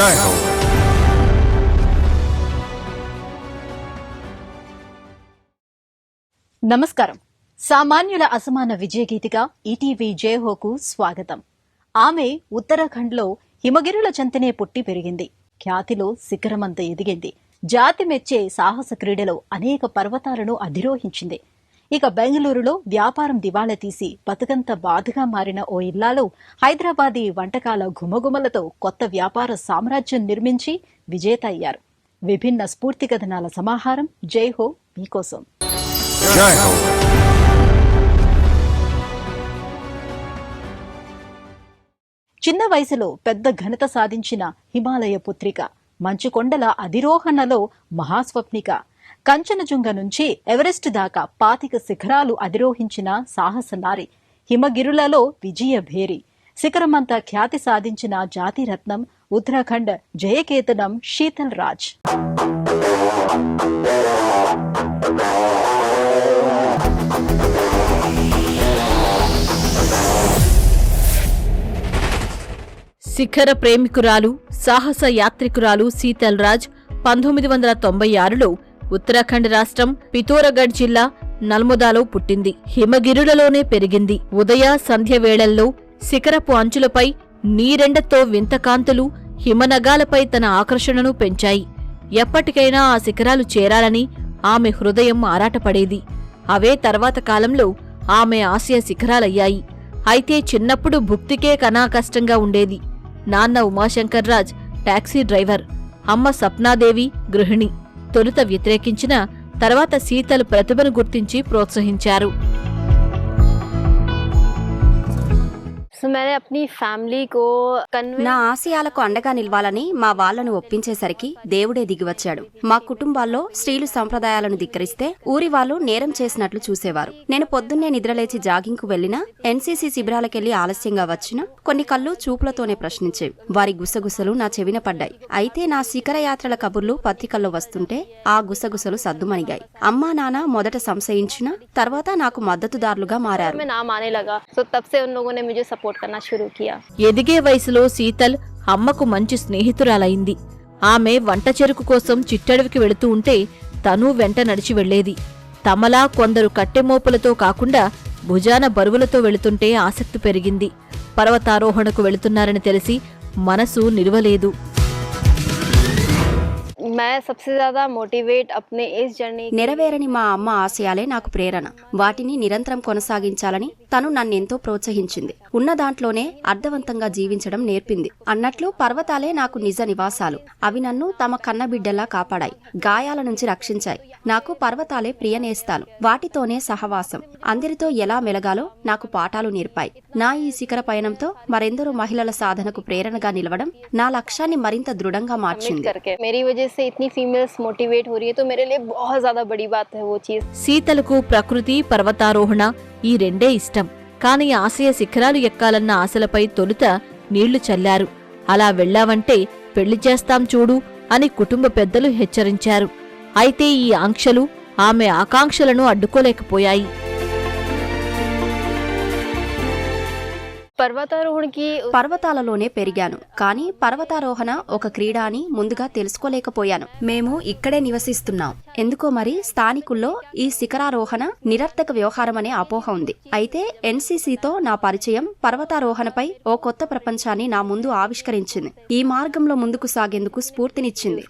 జై హో. నమస్కారం. సామాన్యుల అసమాన విజయగీతిగా ఈటీవీ జయహోకు స్వాగతం. ఆమె ఉత్తరాఖండ్లో హిమగిరుల చెంతనే పుట్టి పెరిగింది. ఖ్యాతిలో శిఖరమంత ఎదిగింది. జాతి మెచ్చే సాహస క్రీడలో అనేక పర్వతాలను అధిరోహించింది. ఇక బెంగళూరులో వ్యాపారం దివాళా తీసి బతుకంత బాధగా మారిన ఓ ఇల్లాలు హైదరాబాదీ వంటకాల ఘుమఘుమలతో కొత్త వ్యాపార సామ్రాజ్యం నిర్మించి విజేత అయ్యారు. విభిన్న స్ఫూర్తి కథనాల సమాహారం జైహో మీకోసం. జై హో. చిన్న వయసులో పెద్ద ఘనత సాధించిన హిమాలయ పుత్రిక, మంచుకొండల అధిరోహణలో మహాస్వప్నిక, కంచనజుంగ నుంచి ఎవరెస్ట్ దాకా 25 శిఖరాలు అధిరోహించిన సాహస నారి, హిమగిరులలో విజయ భేరి, శిఖరమంతా ఖ్యాతి సాధించిన జాతిరత్నం, ఉత్తరాఖండ్ జయకేతనం శీతల్ రాజ్. శిఖర ప్రేమికురాలు, సాహస యాత్రికురాలు శీతల్ రాజ్ 1996లో ఉత్తరాఖండ్ రాష్ట్రం పితోరగఢ్ జిల్లా నల్మొదాలో పుట్టింది. హిమగిరులలోనే పెరిగింది. ఉదయ సంధ్య వేళల్లో శిఖరపు అంచులపై నీరెండతో వింతకాంతులు హిమనగాలపై తన ఆకర్షణను పెంచాయి. ఎప్పటికైనా ఆ శిఖరాలు చేరాలని ఆమె హృదయం ఆరాటపడేది. అవే తర్వాత కాలంలో ఆమె ఆశయ శిఖరాలయ్యాయి. అయితే చిన్నప్పుడు భుక్తికే కష్టంగా ఉండేది. నాన్న ఉమాశంకర్ రాజ్ టాక్సీ డ్రైవర్, అమ్మ సప్నాదేవి గృహిణి. తొలుత వ్యతిరేకించిన తర్వాత శీతల్ ప్రతిభను గుర్తించి ప్రోత్సహించారు. నా ఆశయాలకు అండగా నిలవాలని మా వాళ్లను ఒప్పించేసరికి దేవుడే దిగివచ్చాడు. మా కుటుంబాల్లో స్త్రీలు సంప్రదాయాలను ధిక్కరిస్తే ఊరి వాళ్ళు నేరం చేసినట్లు చూసేవారు. నేను పొద్దున్నే నిద్రలేచి జాగింగ్ కు వెళ్లినా, ఎన్సీసీ శిబిరాలకెళ్లి ఆలస్యంగా వచ్చినా కొన్ని కళ్ళు చూపులతోనే ప్రశ్నించేవి. వారి గుసగుసలు నా చెవిన పడ్డాయి. అయితే నా శిఖర యాత్రల కబుర్లు పత్రికల్లో వస్తుంటే ఆ గుసగుసలు సద్దుమణిగాయి. అమ్మా నాన్న మొదట సంశయించిన తర్వాత నాకు మద్దతుదారులుగా మారారు. ఎదిగే వయసులో శీతల్ అమ్మకు మంచి స్నేహితురాలైంది. ఆమె వంట చెరుకు కోసం చిట్టడవికి వెళుతూ ఉంటే తనూ వెంట నడిచి వెళ్లేది. తమలా కొందరు కట్టెమోపులతో కాకుండా భుజాన బరువులతో వెళుతుంటే ఆసక్తి పెరిగింది. పర్వతారోహణకు వెళుతున్నారని తెలిసి మనసు నిలువలేదు. నెరవేరని మా అమ్మ ఆశయాలే నాకు ప్రేరణ. వాటిని నిరంతరం కొనసాగించాలని తను నన్నెంతో ప్రోత్సహించింది. ఉన్న దాంట్లోనే అర్థవంతంగా జీవించడం నేర్పింది. అన్నట్లు పర్వతాలే నాకు నిజ నివాసాలు. అవి నన్ను తమ కన్నబిడ్డలా కాపాడాయి, గాయాల నుంచి రక్షించాయి. నాకు పర్వతాలే ప్రియనేస్తాలు. వాటితోనే సహవాసం. అందరితో ఎలా మెలగాలో నాకు పాఠాలు నేర్పాయి. నా ఈ శిఖర పయనంతో మరెందరో మహిళల సాధనకు ప్రేరణగా నిలవడం నా లక్ష్యాన్ని మరింత దృఢంగా మార్చింది. శీతలకు ప్రకృతి, పర్వతారోహణ ఈ రెండే ఇష్టం. కాని ఆశయ శిఖరాలు ఎక్కాలన్న ఆశలపై తొలుత నీళ్లు చల్లారు. అలా వెళ్లావంటే పెళ్లి చేస్తాం చూడు అని కుటుంబ పెద్దలు హెచ్చరించారు. అయితే ఈ ఆంక్షలు ఆమె ఆకాంక్షలను అడ్డుకోలేకపోయాయి. పర్వతాలలోనే పెరిగాను. కానీ పర్వతారోహణ ఒక క్రీడ అని ముందుగా తెలుసుకోలేకపోయాను. మేము ఇక్కడే నివసిస్తున్నాం. ఎందుకో మరి స్థానికుల్లో ఈ శిఖరారోహణ నిరర్థక వ్యవహారమనే అపోహ ఉంది. అయితే ఎన్సీసీతో నా పరిచయం పర్వతారోహణపై ఓ కొత్త ప్రపంచాన్ని నా ముందు ఆవిష్కరించింది. ఈ మార్గంలో ముందుకు సాగేందుకు స్ఫూర్తినిచ్చింది.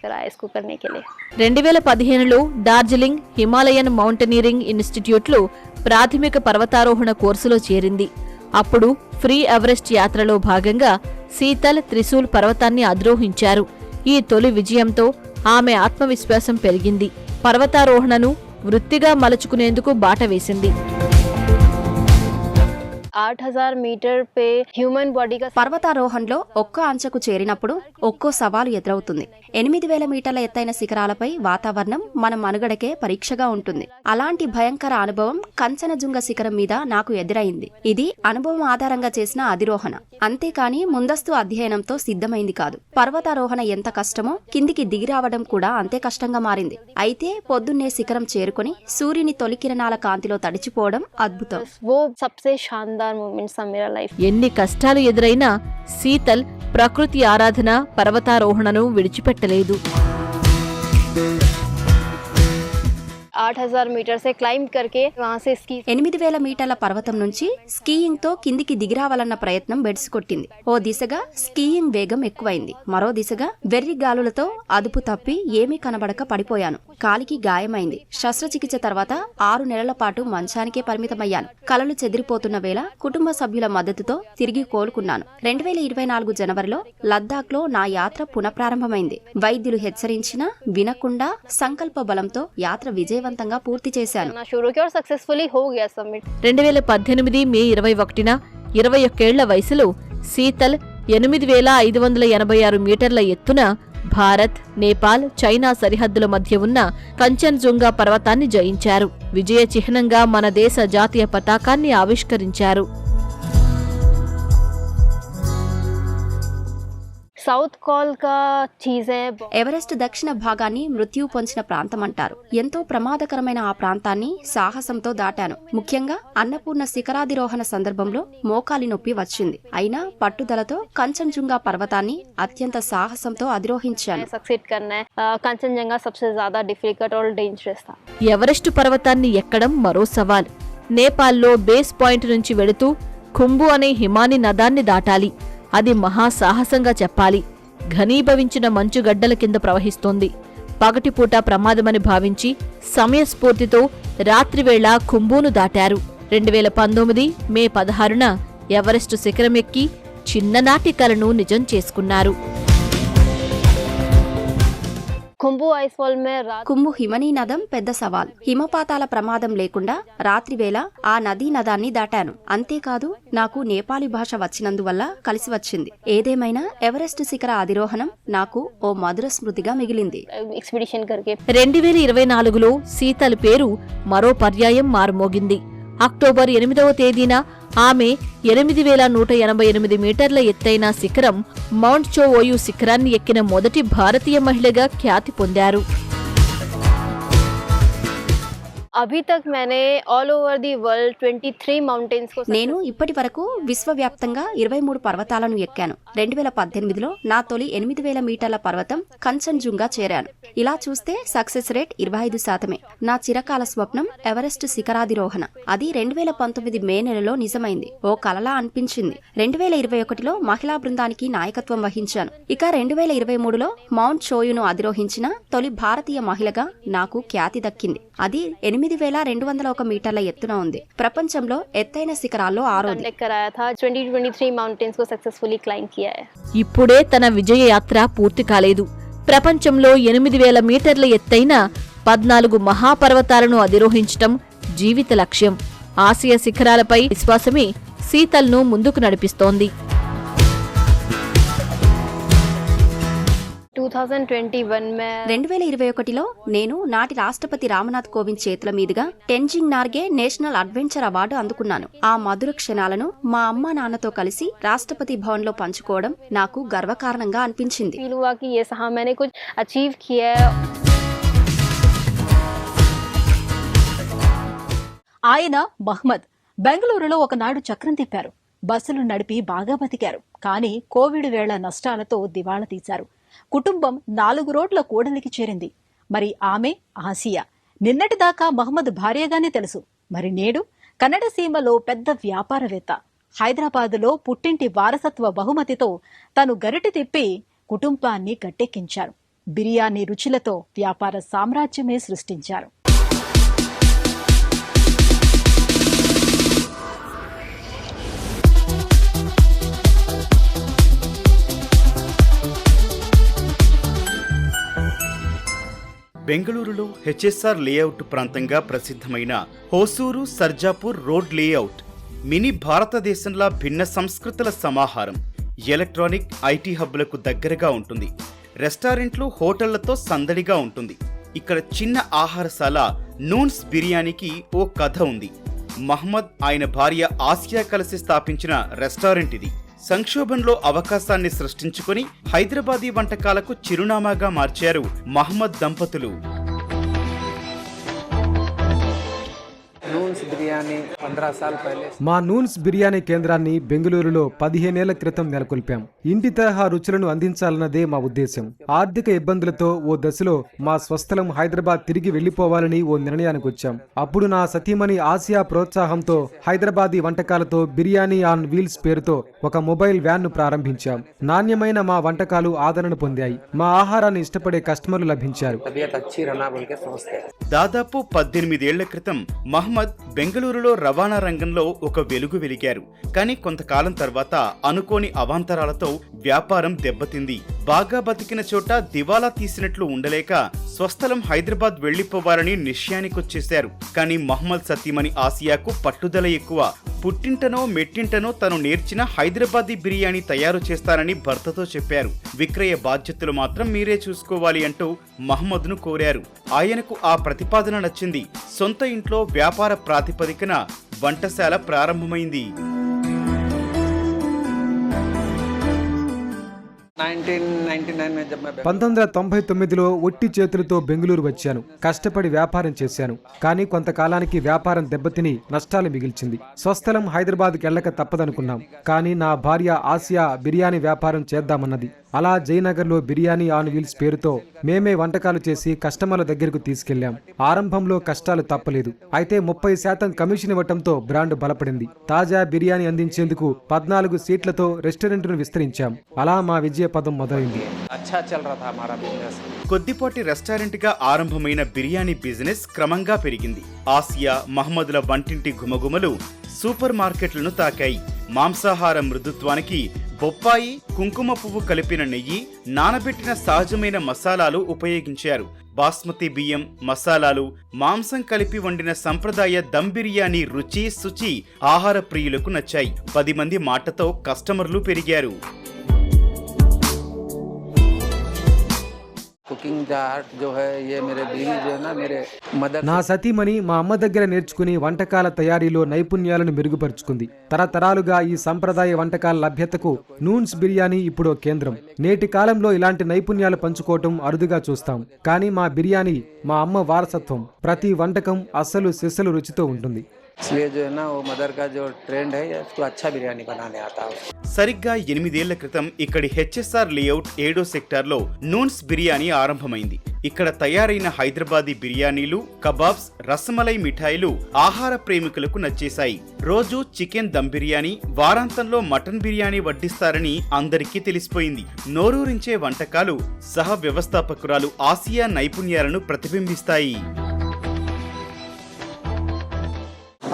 2015లో డార్జిలింగ్ హిమాలయన్ మౌంటనీరింగ్ ఇన్స్టిట్యూట్లో ప్రాథమిక పర్వతారోహణ కోర్సులో చేరింది. అప్పుడు ఫ్రీ ఎవరెస్ట్ యాత్రలో భాగంగా శీతల్ త్రిశూల్ పర్వతాన్ని అధిరోహించారు. ఈ తొలి విజయంతో ఆమె ఆత్మవిశ్వాసం పెరిగింది. పర్వతారోహణను వృత్తిగా మలుచుకునేందుకు బాట వేసింది. 8000 मीटर पे హ్యూమన్ బాడీ కా పర్వతారోహణలో ఒక్కో అంచెకు చేరినప్పుడు ఒక్కో సవాలు ఎదురవుతుంది. 8000 మీటర్ల ఎత్తైన శిఖరాలపై వాతావరణం మన మనుగడకే పరీక్షగా ఉంటుంది. అలాంటి భయంకర అనుభవం కంచనజుంగ శిఖరం మీద నాకు ఎదురైంది. ఇది అనుభవం ఆధారంగా చేసిన అధిరోహణ, అంతేకాని ముందస్తు అధ్యయనంతో సిద్ధమైంది కాదు. పర్వతారోహణ ఎంత కష్టమో కిందికి దిగిరావడం కూడా అంతే కష్టంగా మారింది. అయితే పొద్దున్నే శిఖరం చేరుకుని సూర్యుని తొలి కిరణాల కాంతిలో తడిచిపోవడం అద్భుతం. वो सबसे शानदार शानदार मोमेंट्स था मेरा लाइफ। ఎన్ని కష్టాలు ఎదురైనా శీతల్ ప్రకృతి ఆరాధన పర్వతారోహణను విడిచిపెట్టలేదు. 8000 मीटर से क्लाइंब करके वहाँ से स्की 8000 మీటర్ల పర్వతం నుంచి స్కీయింగ్ తో కిందికి దిగిరావాలన్న ప్రయత్నం బెడిసికొట్టింది. ఓ దిశగా స్కీయింగ్ వేగం ఎక్కువైంది, మరో దిశగా వెర్రి గాలులతో అదుపు తప్పి ఏమీ కనబడక పడిపోయాను. కాలికి గాయమైంది. శస్త్రచికిత్స తర్వాత 6 నెలల పాటు మంచానికే పరిమితమయ్యాను. కలలు చెదిరిపోతున్న వేళ కుటుంబ సభ్యుల మద్దతుతో తిరిగి కోలుకున్నాను. 2024 జనవరిలో లద్దాఖ్ లో నా యాత్ర పునఃప్రారంభమైంది. వైద్యులు హెచ్చరించినా వినకుండా సంకల్ప బలంతో యాత్ర విజయవంతంగా పూర్తి చేశాను. शुरू किया और सक्सेसफुली हो गया सबमिट। 2018 మే 21న 21 ఏళ్ల వయసులో శీతల్ 8586 మీటర్ల ఎత్తున భారత్, నేపాల్, చైనా సరిహద్దుల మధ్య ఉన్న కంచన్జుంగా పర్వతాన్ని జయించారు. విజయ చిహ్నంగా మన దేశ జాతీయ పతాకాన్ని ఆవిష్కరించారు. साउथ कॉल का चीजें ఎవరెస్ట్ దక్షిణ భాగాన్ని మృత్యు పొంచిన ప్రాంతమంటారు. ఎంతో ప్రమాదకరమైన ఆ ప్రాంతాన్ని సాహసంతో దాటాను. ముఖ్యంగా అన్నపూర్ణ శిఖరాధిరోహణ సందర్భంలో మోకాలి నొప్పి వచ్చింది. అయినా పట్టుదలతో కంచన్జుంగా పర్వతాన్ని అత్యంత సాహసంతో అధిరోహించాను. सक्सेस करना है। कंचनजंगा सबसे ज्यादा डिफिकल्ट और डेंजरस था। ఎవరెస్టు పర్వతాన్ని ఎక్కడం మరో సవాల్. నేపాల్లో బేస్ పాయింట్ నుంచి వెళుతూ ఖుంబు అనే హిమాని నదాన్ని దాటాలి. అది మహాసాహసంగా చెప్పాలి. ఘనీభవించిన మంచుగడ్డల కింద ప్రవహిస్తోంది. పగటిపూట ప్రమాదమని భావించి సమయస్ఫూర్తితో రాత్రివేళ ఖుంబూను దాటారు. 2019 మే 16న ఎవరెస్టు శిఖరమెక్కి చిన్ననాటి కలను నిజం చేసుకున్నారు. खुम्बू आइसफॉल में रात కుంభు హిమనీ నదం పెద్ద సవాల్. హిమపాతాల ప్రమాదం లేకుండా రాత్రివేళ ఆ నదీ నదాన్ని దాటాను. అంతేకాదు నాకు నేపాలీ భాష వచ్చినందువల్ల కలిసి వచ్చింది. ఏదేమైనా ఎవరెస్ట్ శిఖర అధిరోహణం నాకు ఓ మధుర స్మృతిగా మిగిలింది. एक्सपीडिशन करके 2024లో శీతల్ పేరు మరో పర్యాయం మారుమోగింది. అక్టోబర్ 8వ తేదీన ఆమె 8188 మీటర్ల ఎత్తైన శిఖరం మౌంట్ చో ఓయు శిఖరాన్ని ఎక్కిన మొదటి భారతీయ మహిళగా ఖ్యాతి పొందారు. अभी तक मैंने all over the world 23 mountains को నేను ఇప్పటి వరకు విశ్వవ్యాప్తంగా 23 పర్వతాలను ఎక్కాను. 2018లో నా తొలి 8000 మీటర్ల పర్వతం కంచన్జుంగా చేరాను. ఇలా చూస్తే సక్సెస్ రేట్ 25%. నా చిరకాల స్వప్నం ఎవరెస్ట్ శిఖరాధిరోహణ. అది 2019 మే నెలలో నిజమైంది. ఓ కలలా అనిపించింది. 2021లో మహిళా బృందానికి నాయకత్వం వహించాను. ఇక 2023లో మౌంట్ చోయును అధిరోహించిన తొలి భారతీయ మహిళగా నాకు ఖ్యాతి దక్కింది. అది 8201 మీటర్ల ఎత్తున ఉంది. ప్రపంచంలో ఎత్తైన శిఖరాల్లో 6వ. कराया था 2023 माउंटेन्स को सक्सेसफुली क्लाइंब किया है। ఇప్పుడే తన విజయ యాత్ర పూర్తి కాలేదు. ప్రపంచంలో 8000 మీటర్ల ఎత్తైన 14 మహాపర్వతాలను అధిరోహించటం జీవిత లక్ష్యం. ఆసియా శిఖరాలపై విశ్వాసమే శీతల్ను ముందుకు నడిపిస్తోంది. 2021 में 2021లో నేను నాటి రాష్ట్రపతి రామ్నాథ్ కోవింద్ చేతుల మీదుగా Tenzing Norgay national adventure award అందుకున్నాను. ఆ మధుర క్షణాలను మా అమ్మా నాన్నతో కలిసి రాష్ట్రపతి భవన్ లో పంచుకోవడం నాకు గర్వకారణంగా అనిపించింది. फील हुआ कि ये हाँ मैंने कुछ अचीव किया है। ఆయన మహ్మద్ బెంగళూరులో ఒకనాడు చక్రం తిప్పారు. బస్సులు నడిపి బాగా బతికారు. కానీ కోవిడ్ వేళ నష్టాలతో దివాళా తీశారు. కుటుంబం 4 రోడ్ల కూడలికి చేరింది. మరి ఆమె ఆసియా. నిన్నటిదాకా మహ్మద్ భార్యగానే తెలుసు. మరి నేడు కన్నడ సీమలో పెద్ద వ్యాపారవేత్త. హైదరాబాదులో పుట్టింటి వారసత్వ బహుమతితో తను గరిటె తిప్పి కుటుంబాన్ని గట్టెక్కించారు. బిర్యానీ రుచులతో వ్యాపార సామ్రాజ్యమే సృష్టించారు. బెంగళూరులో హెచ్ఎస్ఆర్ లేఅవుట్ ప్రాంతంగా ప్రసిద్ధమైన Hosur Sarjapur road layout mini భారతదేశంలా భిన్న సంస్కృతుల సమాహారం. ఎలక్ట్రానిక్, ఐటీ హబ్బులకు దగ్గరగా ఉంటుంది. రెస్టారెంట్లు, హోటళ్లతో సందడిగా ఉంటుంది. ఇక్కడ చిన్న ఆహారశాల నూన్స్ బిర్యానీకి ఓ కథ ఉంది. మహ్మద్, ఆయన భార్య ఆసియా కలిసి స్థాపించిన రెస్టారెంట్ ఇది. సంక్షోభంలో అవకాశాన్ని సృష్టించుకొని హైదరాబాదీ వంటకాలకు చిరునామాగా మార్చారు మహ్మద్ దంపతులు. नून्स बिरयानी 15 साल पहले మా నూన్స్ బిర్యానీ కేంద్రాన్ని బెంగళూరులో 15 ఏళ్ల క్రితం నెలకొల్పాం. ఇంటి తరహా రుచులను అందించాలన్నదే మా ఉద్దేశం. ఆర్థిక ఇబ్బందులతో ఓ దశలో మా స్వస్థలం హైదరాబాద్ తిరిగి వెళ్లిపోవాలని ఓ నిర్ణయానికి వచ్చాం. అప్పుడు నా సతీమణి ఆసియా ప్రోత్సాహంతో హైదరాబాదీ వంటకాలతో బిర్యానీ ఆన్ వీల్స్ పేరుతో ఒక మొబైల్ వ్యాన్ ను ప్రారంభించాం. నాణ్యమైన మా వంటకాలు ఆదరణ పొందాయి. మా ఆహారాన్ని ఇష్టపడే కస్టమర్లు లభించారు. దాదాపు 18 ఏళ్ల క్రితం మహమ్మద్ బెంగళూరులో రవాణా రంగంలో ఒక వెలుగు వెలిగారు. కానీ కొంతకాలం తర్వాత అనుకోని అవాంతరాలతో వ్యాపారం దెబ్బతింది. బాగా బతికిన చోట దివాలా తీసినట్లు ఉండలేక స్వస్థలం హైదరాబాద్ వెళ్లిపోవాలని నిశ్చయానికొచ్చేశారు. కానీ మహమ్మద్ సతీమణి ఆసియాకు పట్టుదల ఎక్కువ. పుట్టింటనో మెట్టింటనో తను నేర్చిన హైదరాబాదీ బిర్యానీ తయారు చేస్తానని భర్తతో చెప్పారు. విక్రయ బాధ్యతలు మాత్రం మీరే చూసుకోవాలి అంటూ మహమ్మద్ను కోరారు. ఆయనకు ఆ ప్రతిపాదన నచ్చింది. సొంత ఇంట్లో వ్యాపార ప్రాతిపదికన వంటశాల ప్రారంభమైంది. 1999 में जब मैं 1999లో ఒట్టి చేతులతో బెంగళూరు వచ్చాను. కష్టపడి వ్యాపారం చేశాను. కానీ కొంతకాలానికి వ్యాపారం దెబ్బతిని నష్టాలు మిగిల్చింది. స్వస్థలం హైదరాబాద్కి వెళ్ళక తప్పదనుకున్నాం. కానీ నా భార్య ఆసియా బిర్యానీ వ్యాపారం చేద్దామన్నది. అలా జయనగర్లో బిర్యానీ ఆన్ వీల్స్ పేరుతో మేమే వంటకాలు చేసి కస్టమర్ల దగ్గరకు తీసుకెళ్లాం. ఆరంభంలో కష్టాలు తప్పలేదు. అయితే 30% కమిషన్ ఇవ్వటంతో బ్రాండ్ బలపడింది. తాజా బిర్యానీ అందించేందుకు 14 సీట్లతో రెస్టారెంట్ను విస్తరించాం. అలా మా విజయ పదం మొదలైంది. अच्छा चल रहा था हमारा बिजनेस. కొద్దిపాటి రెస్టారెంట్గా ఆరంభమైన బిర్యానీ బిజినెస్ క్రమంగా పెరిగింది. ఆసియా మహమ్మద్ల వంటింటి గుమగుమలు సూపర్ మార్కెట్లను తాకాయి. మాంసాహార మృదుత్వానికి బొప్పాయి, కుంకుమ పువ్వు కలిపిన నెయ్యి, నానబెట్టిన సహజమైన మసాలాలు ఉపయోగించారు. బాస్మతి బియ్యం, మసాలాలు, మాంసం కలిపి వండిన సంప్రదాయ దమ్ బిర్యానీ రుచి, శుచి ఆహార ప్రియులకు నచ్చాయి. 10 మంది మాటతో కస్టమర్లు పెరిగారు. कुकिंग का आर्ट जो है ये मेरे बीवी जो है ना मेरे मदर నా సతీమణి మా అమ్మ దగ్గర నేర్చుకుని వంటకాల తయారీలో నైపుణ్యాలను మెరుగుపరుచుకుంది. తరతరాలుగా ఈ సంప్రదాయ వంటకాల లభ్యతకు నూన్స్ బిర్యానీ ఇప్పుడు కేంద్రం. నేటి కాలంలో ఇలాంటి నైపుణ్యాలు పంచుకోవటం అరుదుగా చూస్తాం. కానీ మా బిర్యానీ మా అమ్మ వారసత్వం. ప్రతి వంటకం అస్సలు సిస్సలు రుచితో ఉంటుంది. इसलिए जो है ना वो मदर का जो ट्रेंड है उसको अच्छा बिरयानी बनाने आता है. సరిగ్గా 8 ఏళ్ల క్రితం ఇక్కడి హెచ్ఎస్ఆర్ లేఅవుట్ 7వ సెక్టార్లో నూన్స్ బిర్యానీ ఆరంభమైంది. ఇక్కడ తయారైన హైదరాబాదీ బిర్యానీలు, కబాబ్స్, రసమలై మిఠాయిలు ఆహార ప్రేమికులకు నచ్చేశాయి. రోజు చికెన్ దమ్ బిర్యానీ, వారాంతంలో మటన్ బిర్యానీ వడ్డిస్తారని అందరికీ తెలిసిపోయింది. నోరూరించే వంటకాలు సహ వ్యవస్థాపకురాలు ఆసియా నైపుణ్యాలను ప్రతిబింబిస్తాయి.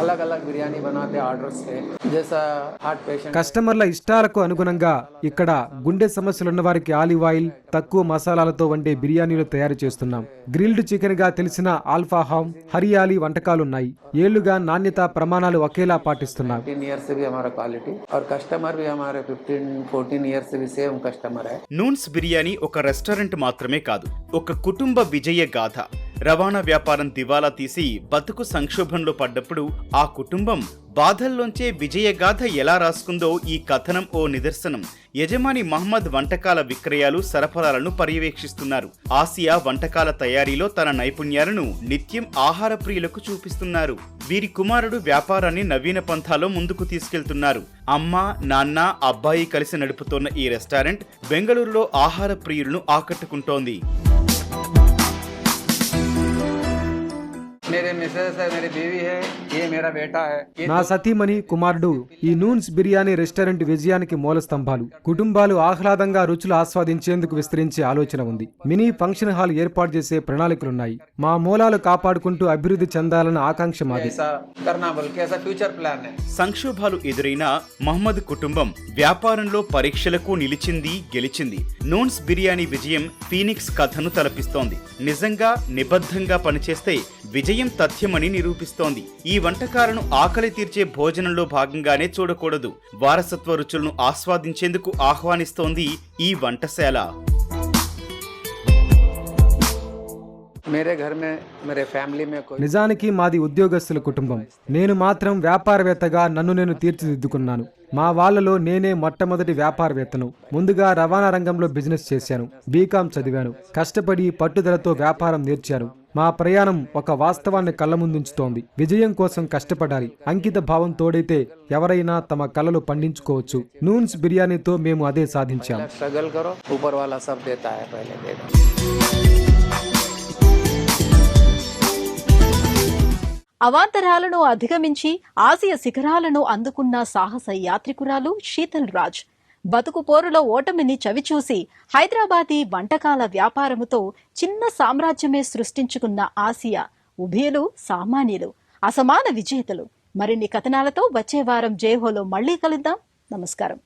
अलग अलग बिरयानी बनाते ऑर्डर से जैसा हार्ट पेशेंट కస్టమర్ల ఇష్టాలకు అనుగుణంగా ఇక్కడ గుండె సమస్యలున్న వారికి ఆలివ్ ఆయిల్, తక్కువ మసాలాలతో వండే బిర్యానీలు తయారు చేస్తున్నాం. గ్రిల్డ్ చికెన్ గా తెలిసిన ఆల్ఫాహామ్, హరియాలి వంటకాలున్నాయి. ఏళ్లుగా నాణ్యత ప్రమాణాలు ఒకేలా పాటిస్తున్నాం. 15 इयर्स से भी हमारा क्वालिटी और कस्टमर भी हमारे 15-14 इयर्स से भी सेम कस्टमर है. నూన్స్ బిర్యానీ ఒక రెస్టారెంట్ మాత్రమే కాదు, ఒక కుటుంబ విజయ గాథ. రవాణా వ్యాపారం దివాలా తీసి బతుకు సంక్షోభంలో పడ్డప్పుడు ఆ కుటుంబం బాధల్లోంచే విజయగాథ ఎలా రాసుకుందో ఈ కథనం ఓ నిదర్శనం. యజమాని మహమ్మద్ వంటకాల విక్రయాలు, సరఫరాలను పర్యవేక్షిస్తున్నారు. ఆసియా వంటకాల తయారీలో తన నైపుణ్యాలను నిత్యం ఆహార ప్రియులకు చూపిస్తున్నారు. వీరి కుమారుడు వ్యాపారాన్ని నవీన పంథాలో ముందుకు తీసుకెళ్తున్నారు. అమ్మ, నాన్న, అబ్బాయి కలిసి నడుపుతోన్న ఈ రెస్టారెంట్ బెంగళూరులో ఆహార ప్రియులను ఆకట్టుకుంటోంది. मेरे मिसेस है, मेरी बीवी है, ये मेरा बेटा है. నా సతీమణి, కుమారుడు ఈ నూన్స్ బిర్యానీ రెస్టారెంట్ విజయానికి మూల స్తంభాలు. కుటుంబాలు ఆహ్లాదంగా రుచులు ఆస్వాదించేందుకు విస్తరించే ఆలోచన ఉంది. మినీ ఫంక్షన్ హాల్ ఏర్పాటు చేసే ప్రణాళికలున్నాయి. మా మూలాలు కాపాడుకుంటూ అభివృద్ధి చెందాలన్న ఆకాంక్ష మాది. ऐसा करना बल्कि ऐसा फ्यूचर प्लान है. సంక్షోభాలు ఎదురైనా మహమ్మద్ కుటుంబం వ్యాపారంలో పరీక్షలకు నిలిచింది, గెలిచింది. నూన్స్ బిర్యానీ విజయం ఫీనిక్స్ కథను తలపిస్తోంది. నిజంగా నిబద్ధంగా పనిచేస్తే విజయం తథ్యమని నిరూపిస్తోంది. ఈ వంటకాలను ఆకలి తీర్చే భోజనంలో భాగంగానే చూడకూడదు, వారసత్వ రుచులను ఆస్వాదించేందుకు ఆహ్వానిస్తోంది ఈ వంటశాల. मेरे घर में मेरे ఫ్యామిలీ में कोई నిజానికి మాది ఉద్యోగస్తుల కుటుంబం. నేను మాత్రం వ్యాపారవేత్తగా నన్ను నేను తీర్చిదిద్దుకున్నాను. మా వాళ్లలో నేనే మొట్టమొదటి వ్యాపారవేత్తను. ముందుగా రవాణా రంగంలో బిజినెస్ చేశాను. బీకాం చదివాను. కష్టపడి పట్టుదలతో వ్యాపారం నేర్చాను. మా ప్రయాణం ఒక వాస్తవాన్ని కళ్ళ ముందుంచుతోంది. విజయం కోసం కష్టపడాలి. అంకిత భావం తోడైతే ఎవరైనా తమ కలలు పండించుకోవచ్చు. నూన్స్ బిర్యానీతో మేము అదే సాధించాం. स्ट्रगल करो, ऊपर वाला सब देता है, पहले देगा. అవాంతరాలను అధిగమించి ఆసియా శిఖరాలను అందుకున్న సాహస యాత్రికురాలు శీతల్ రాజ్ బతుకు పోరులో ఓటమిని చవిచూసి హైదరాబాదీ వంటకాల వ్యాపారముతో చిన్న సామ్రాజ్యమే సృష్టించుకున్న ఆసియా ఉభయులు సామాన్యులు, అసమాన విజేతలు. మరిన్ని కథనాలతో వచ్చే వారం జేహోలో మళ్లీ కలుద్దాం. నమస్కారం.